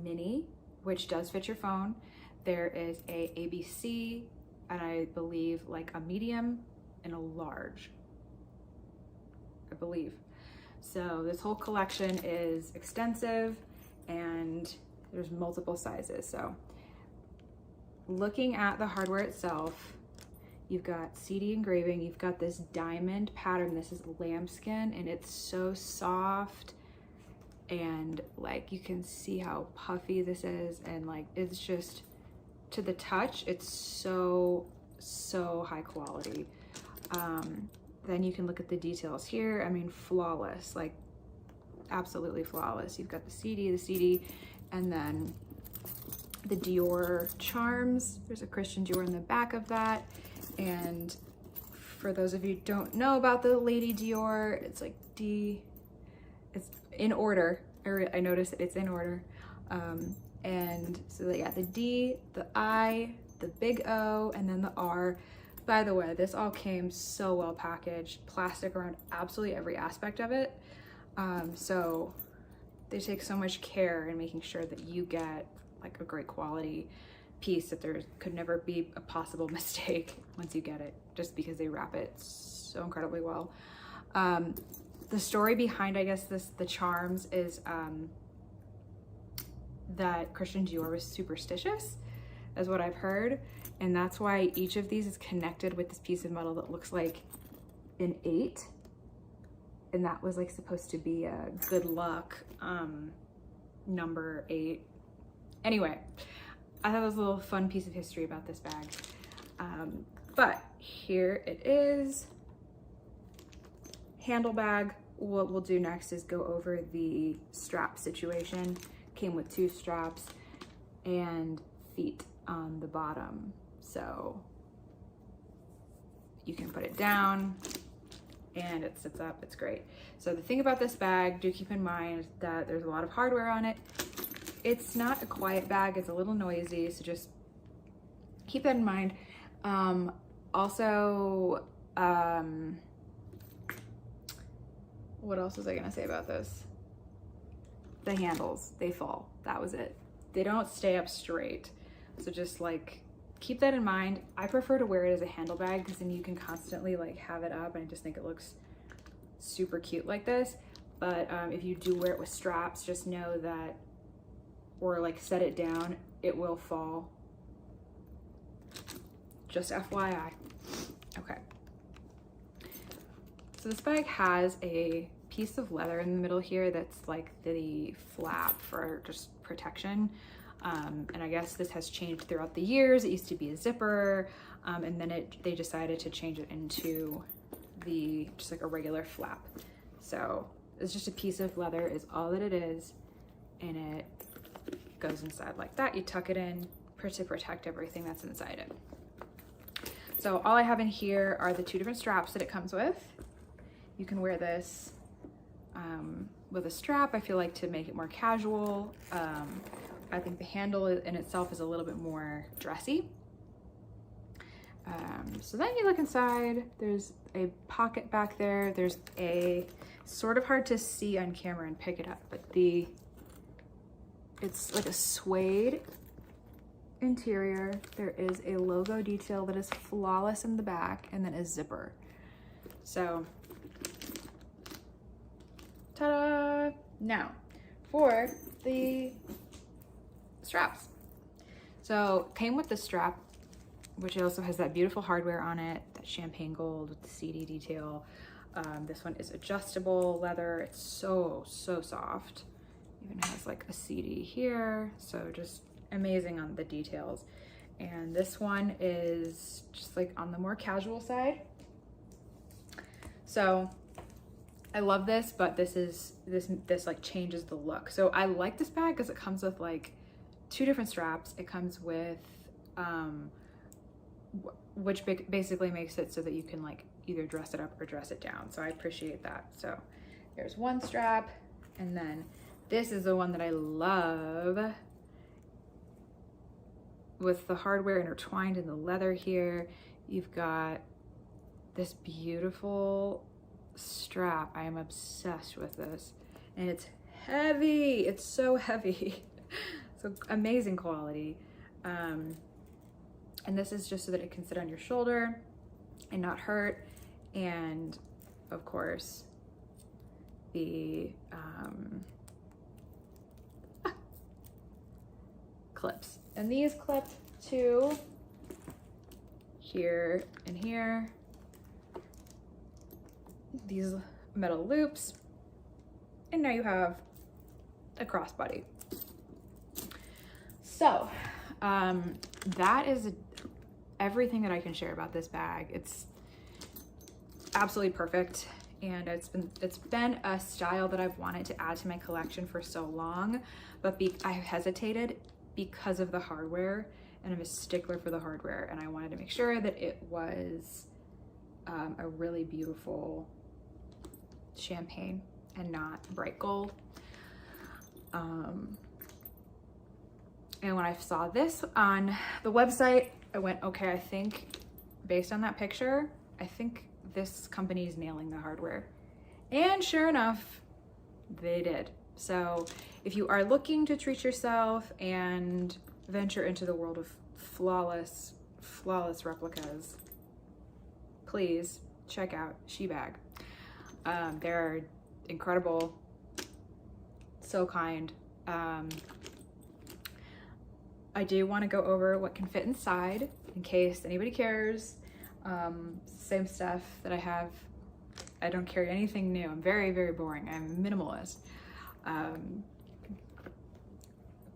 mini, which does fit your phone. There is a ABC, and I believe like a medium and a large, I believe. So this whole collection is extensive and there's multiple sizes. So looking at the hardware itself, you've got CD engraving, you've got this diamond pattern. This is lambskin and it's so soft, and like you can see how puffy this is, and like it's just, to the touch, it's so high quality. Then you can look at the details here. I mean, flawless, like absolutely flawless. You've got the CD, and then the Dior charms. There's a Christian Dior in the back of that. And for those of you who don't know about the Lady Dior, it's like it's in order. I noticed that it's in order. And so yeah, the D, the I, the big O, and then the R. By the way, this all came so well packaged, plastic around absolutely every aspect of it. So they take so much care in making sure that you get like a great quality piece, that there could never be a possible mistake once you get it, just because they wrap it so incredibly well. The story behind, I guess, the charms is that Christian Dior was superstitious, is what I've heard. And that's why each of these is connected with this piece of metal that looks like an 8. And that was like supposed to be a good luck number 8. Anyway, I thought it was a little fun piece of history about this bag. But here it is. Handle bag. What we'll do next is go over the strap situation. Came with 2 straps and feet on the bottom. So you can put it down and it sits up. It's great. So the thing about this bag, do keep in mind that there's a lot of hardware on it. It's not a quiet bag, it's a little noisy, so just keep that in mind. Also, what else was I gonna say about this? The handles, they fall. That was it. They don't stay up straight. So just like, keep that in mind. I prefer to wear it as a handle bag because then you can constantly like have it up, and I just think it looks super cute like this. But if you do wear it with straps, just know that, or like set it down, it will fall. Just FYI. Okay. So this bag has a piece of leather in the middle here that's like the flap for just protection. And I guess this has changed throughout the years. It used to be a zipper, and then they decided to change it into just like a regular flap. So it's just a piece of leather is all that it is, and it goes inside like that. You tuck it in to protect everything that's inside it. So all I have in here are the 2 different straps that it comes with. You can wear this with a strap, I feel like, to make it more casual. I think the handle in itself is a little bit more dressy. So then you look inside, there's a pocket back there. There's a, sort of hard to see on camera and pick it up, but it's like a suede interior. There is a logo detail that is flawless in the back, and then a zipper. So, ta-da! Now, for the straps. So, came with the strap, which also has that beautiful hardware on it, that champagne gold with the CD detail. This one is adjustable leather. It's so soft. Even has like a CD here. So just amazing on the details. And this one is just like on the more casual side. So I love this, but this like changes the look. So I like this bag because it comes with like 2 different straps. It comes with, which basically makes it so that you can like either dress it up or dress it down. So I appreciate that. So there's one strap, and then this is the one that I love, with the hardware intertwined in the leather here. You've got this beautiful strap. I am obsessed with this, and it's heavy. It's so heavy. So amazing quality. And this is just so that it can sit on your shoulder and not hurt. And of course, the clips. And these clip to here and here. These metal loops. And now you have a crossbody. So that is everything that I can share about this bag. It's absolutely perfect, and it's been a style that I've wanted to add to my collection for so long, but I hesitated because of the hardware, and I'm a stickler for the hardware, and I wanted to make sure that it was a really beautiful champagne and not bright gold. And when I saw this on the website, I went, okay, I think based on that picture, I think this company is nailing the hardware. And sure enough, they did. So if you are looking to treat yourself and venture into the world of flawless replicas, please check out Shebag. They're incredible, so kind. I do want to go over what can fit inside in case anybody cares. Same stuff that I have. I don't carry anything new. I'm very, very boring. I'm a minimalist.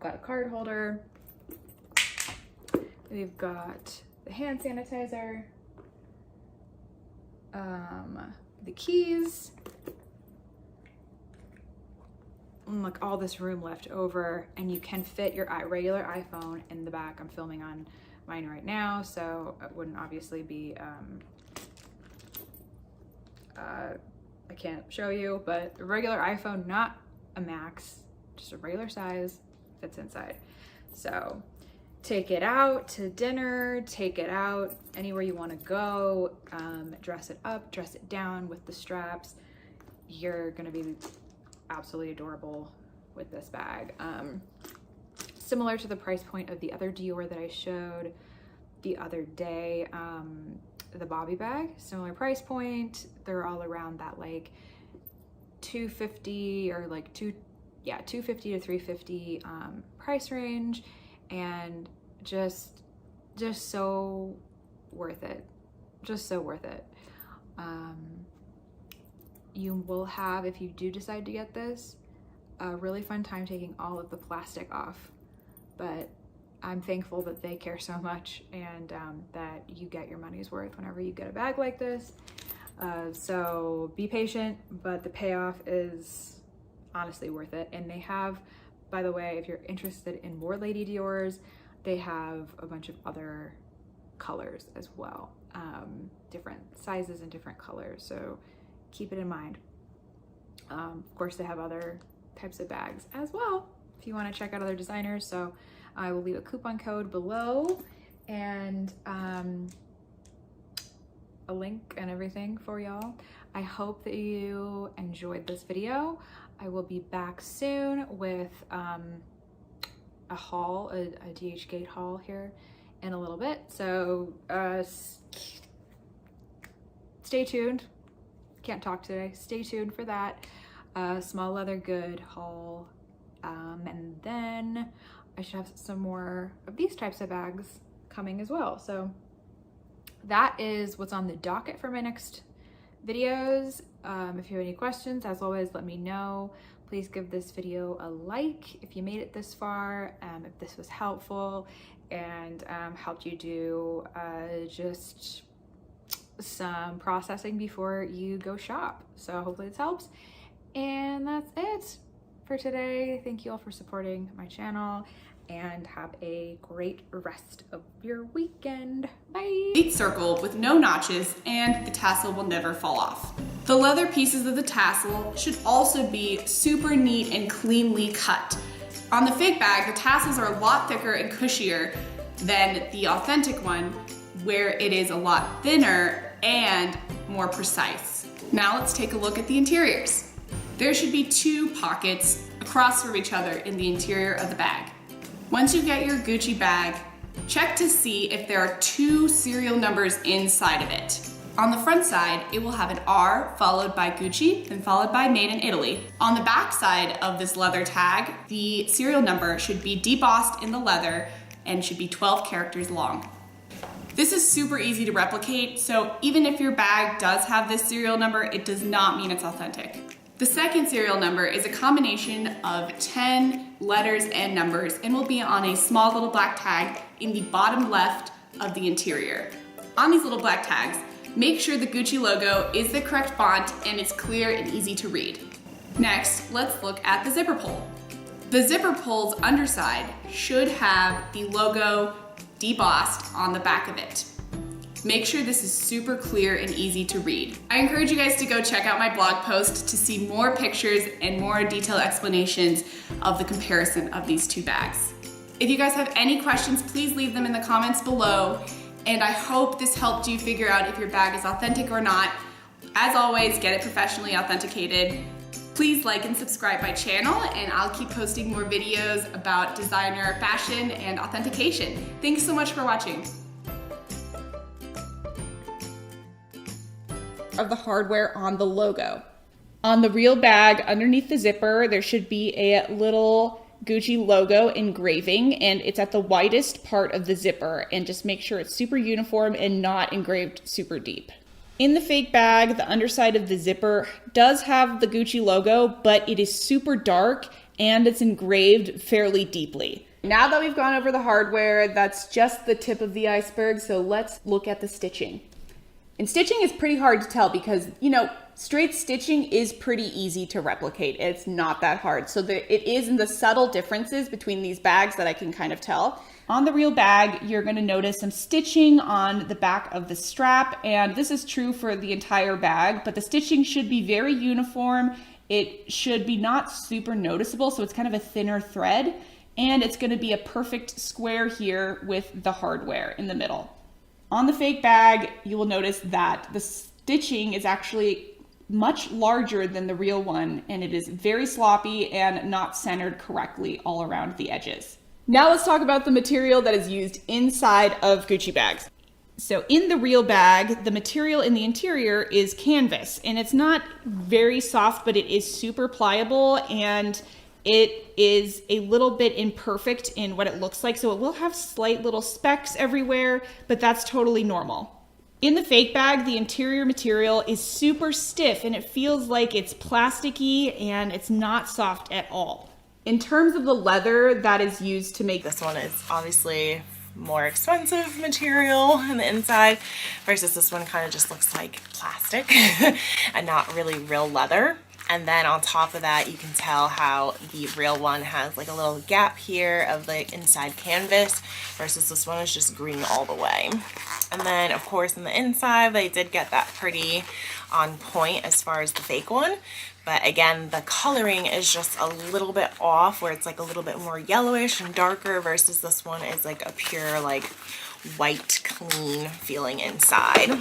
Got a card holder. We've got the hand sanitizer, the keys, and like all this room left over, and you can fit your regular iPhone in the back. I'm filming on mine right now, so it wouldn't obviously be, I can't show you, but a regular iPhone, not a Max, just a regular size, fits inside. So take it out to dinner, take it out anywhere you want to go, dress it up, dress it down with the straps. You're gonna be absolutely adorable with this bag. Similar to the price point of the other Dior that I showed the other day, the Bobby bag, similar price point. They're all around that like $250 or like $250 to $350 price range, and just so worth it. Just so worth it. You will have, if you do decide to get this, a really fun time taking all of the plastic off. But I'm thankful that they care so much, and that you get your money's worth whenever you get a bag like this. So be patient, but the payoff is honestly worth it. And they have, by the way, if you're interested in more Lady Dior's, they have a bunch of other colors as well, different sizes and different colors, so keep it in mind. Of course, they have other types of bags as well if you want to check out other designers, so I will leave a coupon code below and a link and everything for y'all. I hope that you enjoyed this video. I will be back soon with a haul, a DH Gate haul here in a little bit. So stay tuned. Can't talk today. Stay tuned for that. Small leather good haul. And then I should have some more of these types of bags coming as well. So that is what's on the docket for my next videos. If you have any questions, as always, let me know. Please give this video a like if you made it this far, if this was helpful and helped you do just some processing before you go shop. So hopefully this helps. And that's it for today. Thank you all for supporting my channel, and have a great rest of your weekend. Bye. Complete circle with no notches, and the tassel will never fall off. The leather pieces of the tassel should also be super neat and cleanly cut. On the fake bag, the tassels are a lot thicker and cushier than the authentic one, where it is a lot thinner and more precise. Now let's take a look at the interiors. There should be 2 pockets across from each other in the interior of the bag. Once you get your Gucci bag, check to see if there are 2 serial numbers inside of it. On the front side, it will have an R followed by Gucci, then followed by Made in Italy. On the back side of this leather tag, the serial number should be debossed in the leather and should be 12 characters long. This is super easy to replicate, so even if your bag does have this serial number, it does not mean it's authentic. The second serial number is a combination of 10 letters and numbers and will be on a small little black tag in the bottom left of the interior. On these little black tags, make sure the Gucci logo is the correct font and it's clear and easy to read. Next, let's look at the zipper pull. The zipper pull's underside should have the logo debossed on the back of it. Make sure this is super clear and easy to read. I encourage you guys to go check out my blog post to see more pictures and more detailed explanations of the comparison of these 2 bags. If you guys have any questions, please leave them in the comments below, and I hope this helped you figure out if your bag is authentic or not. As always, get it professionally authenticated. Please like and subscribe my channel, and I'll keep posting more videos about designer fashion and authentication. Thanks so much for watching. Of the hardware on the logo. On the real bag, underneath the zipper, there should be a little Gucci logo engraving, and it's at the widest part of the zipper, and just make sure it's super uniform and not engraved super deep. In the fake bag, the underside of the zipper does have the Gucci logo, but it is super dark and it's engraved fairly deeply. Now that we've gone over the hardware, that's just the tip of the iceberg, so let's look at the stitching. And stitching is pretty hard to tell because, you know, straight stitching is pretty easy to replicate. It's not that hard. So it is in the subtle differences between these bags that I can kind of tell. On the real bag, you're going to notice some stitching on the back of the strap, and this is true for the entire bag, but the stitching should be very uniform. It should be not super noticeable, so it's kind of a thinner thread, and it's going to be a perfect square here with the hardware in the middle. On the fake bag, you will notice that the stitching is actually much larger than the real one, and it is very sloppy and not centered correctly all around the edges. Now let's talk about the material that is used inside of Gucci bags. So in the real bag, the material in the interior is canvas, and it's not very soft, but it is super pliable, and it is a little bit imperfect in what it looks like. So it will have slight little specks everywhere, but that's totally normal. In the fake bag, the interior material is super stiff and it feels like it's plasticky and it's not soft at all. In terms of the leather that is used to make this one, is obviously more expensive material on the inside versus this one kind of just looks like plastic and not really real leather. And then on top of that, you can tell how the real one has like a little gap here of the inside canvas versus this one is just green all the way. And then of course in the inside, they did get that pretty on point as far as the fake one. But again, the coloring is just a little bit off where it's like a little bit more yellowish and darker versus this one is like a pure like white, clean feeling inside.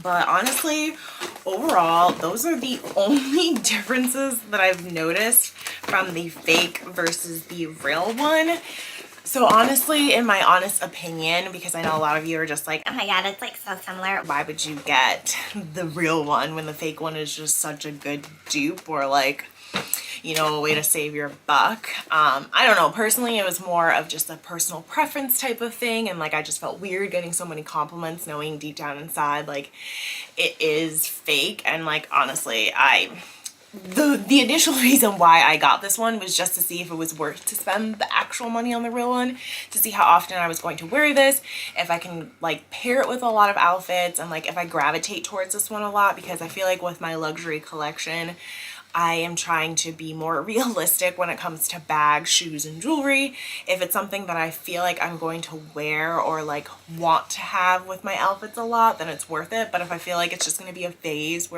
But honestly, overall, those are the only differences that I've noticed from the fake versus the real one. So honestly, in my honest opinion, because I know a lot of you are just like, oh my god, it's like so similar. Why would you get the real one when the fake one is just such a good dupe or like, you know, a way to save your buck? I don't know. Personally, it was more of just a personal preference type of thing. And like, I just felt weird getting so many compliments knowing deep down inside, like it is fake. And like, honestly, the initial reason why I got this one was just to see if it was worth to spend the actual money on the real one, to see how often I was going to wear this, if I can like pair it with a lot of outfits, and like if I gravitate towards this one a lot, because I feel like with my luxury collection, I am trying to be more realistic when it comes to bags, shoes, and jewelry. If it's something that I feel like I'm going to wear or like want to have with my outfits a lot, then it's worth it. But if I feel like it's just going to be a phase where